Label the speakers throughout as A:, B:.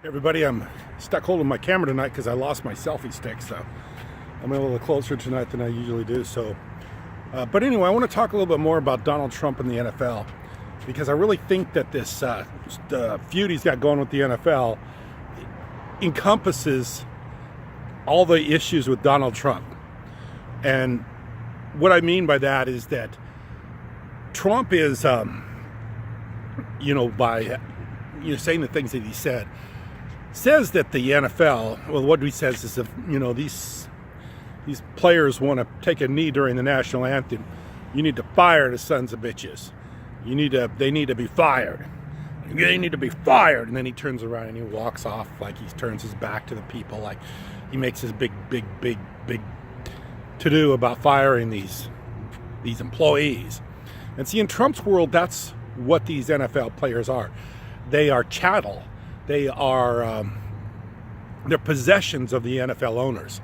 A: Everybody, I'm stuck holding my camera tonight because I lost my selfie stick, so I'm a little closer tonight than I usually do. But anyway, I want to talk a little bit more about Donald Trump and the NFL, because I really think that this feud he's got going with the NFL encompasses all the issues with Donald Trump. And what I mean by that is that Trump is, by saying the things that he says that the NFL, well, what he says is, if these players want to take a knee during the national anthem, you need to fire the sons of bitches. They need to be fired. They need to be fired. And then he turns around and he walks off like he turns his back to the people, like he makes his big to-do about firing these employees. And see, in Trump's world, that's what these NFL players are. They are chattel. They are they're possessions of the NFL owners.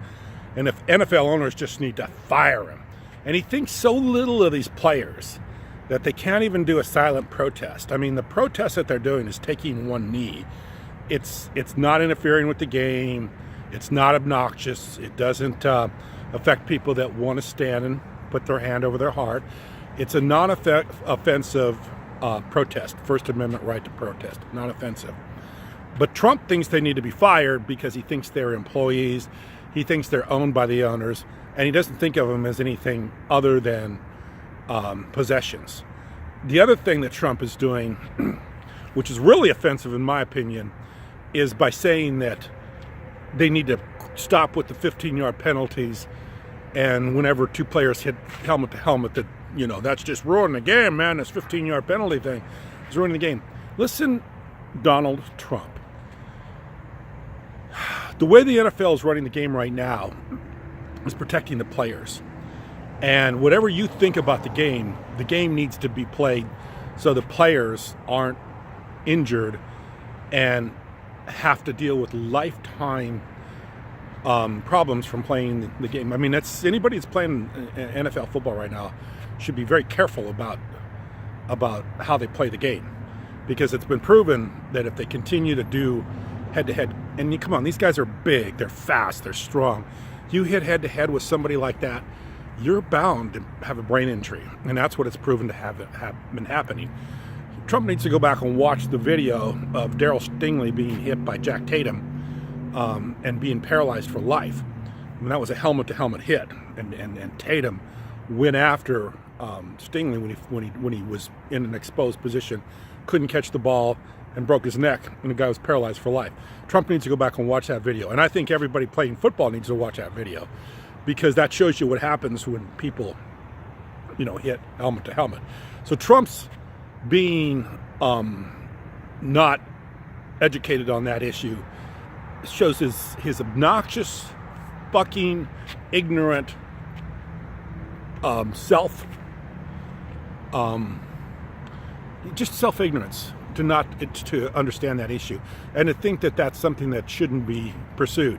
A: And if NFL owners just need to fire him. And he thinks so little of these players that they can't even do a silent protest. I mean, the protest that they're doing is taking one knee. It's not interfering with the game. It's not obnoxious. It doesn't affect people that want to stand and put their hand over their heart. It's a non-offensive protest, First Amendment right to protest, non-offensive. But Trump thinks they need to be fired because he thinks they're employees. He thinks they're owned by the owners, and he doesn't think of them as anything other than possessions. The other thing that Trump is doing, which is really offensive in my opinion, is by saying that they need to stop with the 15-yard penalties, and whenever two players hit helmet to helmet, that's just ruining the game, man. This 15-yard penalty thing is ruining the game. Listen, Donald Trump. The way the NFL is running the game right now is protecting the players. And whatever you think about the game needs to be played so the players aren't injured and have to deal with lifetime problems from playing the game. I mean, anybody that's playing NFL football right now should be very careful about how they play the game, because it's been proven that if they continue to do head-to-head, and come on, these guys are big, they're fast, they're strong. You hit head-to-head with somebody like that, you're bound to have a brain injury, and that's what it's proven to have been happening. Trump needs to go back and watch the video of Darryl Stingley being hit by Jack Tatum and being paralyzed for life. I mean, that was a helmet-to-helmet hit, and Tatum went after Stingley when he was in an exposed position, couldn't catch the ball, and broke his neck, and the guy was paralyzed for life. Trump needs to go back and watch that video, and I think everybody playing football needs to watch that video, because that shows you what happens when people, hit helmet to helmet. So Trump's being not educated on that issue shows his obnoxious, fucking ignorant self-ignorance to understand that issue, and to think that that's something that shouldn't be pursued.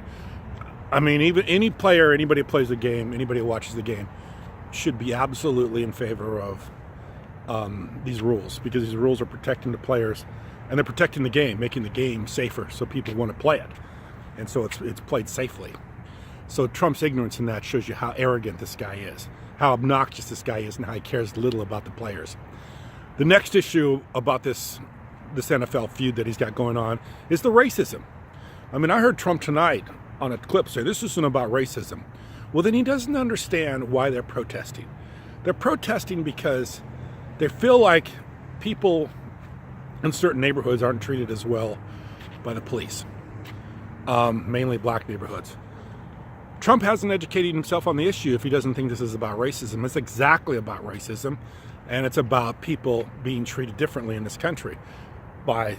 A: I mean, even anybody who plays the game, anybody who watches the game, should be absolutely in favor of these rules, because these rules are protecting the players, and they're protecting the game, making the game safer so people want to play it, and so it's played safely. So Trump's ignorance in that shows you how arrogant this guy is, how obnoxious this guy is, and how he cares little about the players. The next issue about this NFL feud that he's got going on is the racism. I mean, I heard Trump tonight on a clip say this isn't about racism. Well, then he doesn't understand why they're protesting. They're protesting because they feel like people in certain neighborhoods aren't treated as well by the police, mainly black neighborhoods. Trump hasn't educated himself on the issue if he doesn't think this is about racism. It's exactly about racism, and it's about people being treated differently in this country by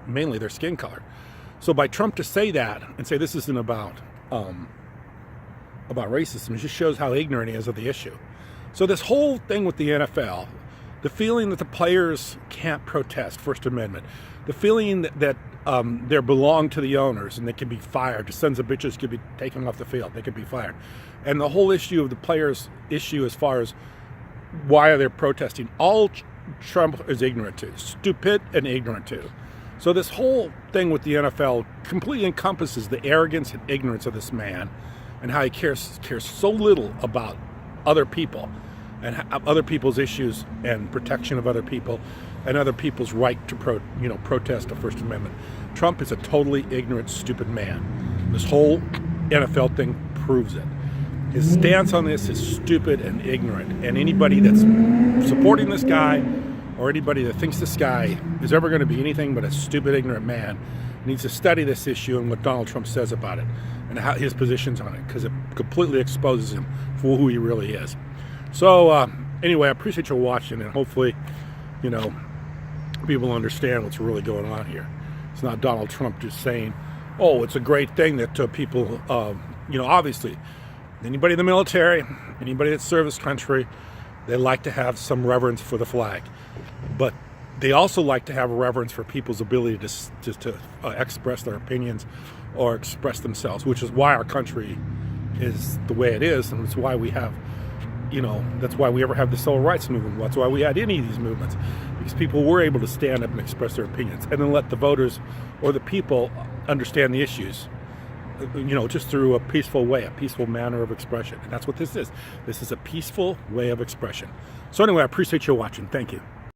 A: mainly their skin color. So by Trump to say that and say this isn't about racism, it just shows how ignorant he is of the issue. So this whole thing with the NFL, the feeling that the players can't protest First Amendment, the feeling that they belong to the owners and they can be fired, the sons of bitches could be taken off the field, they could be fired, and the whole issue of the players' issue as far as why are they protesting, all Trump is ignorant to, stupid and ignorant to. So this whole thing with the NFL completely encompasses the arrogance and ignorance of this man, and how he cares so little about other people and other people's issues and protection of other people and other people's right to protest the First Amendment. Trump is a totally ignorant, stupid man. This whole NFL thing proves it. His stance on this is stupid and ignorant, and anybody that's supporting this guy or anybody that thinks this guy is ever going to be anything but a stupid, ignorant man needs to study this issue and what Donald Trump says about it and how his positions on it, because it completely exposes him for who he really is. So anyway, I appreciate you watching, and hopefully, people understand what's really going on here. It's not Donald Trump just saying, oh, it's a great thing that people, obviously, anybody in the military, anybody that serves this country, they like to have some reverence for the flag. But they also like to have reverence for people's ability to express their opinions or express themselves, which is why our country is the way it is, and it's why we have, that's why we ever have the civil rights movement. That's why we had any of these movements, because people were able to stand up and express their opinions and then let the voters or the people understand the issues, just through a peaceful way, a peaceful manner of expression. And that's what this is. This is a peaceful way of expression. So anyway, I appreciate you watching. Thank you.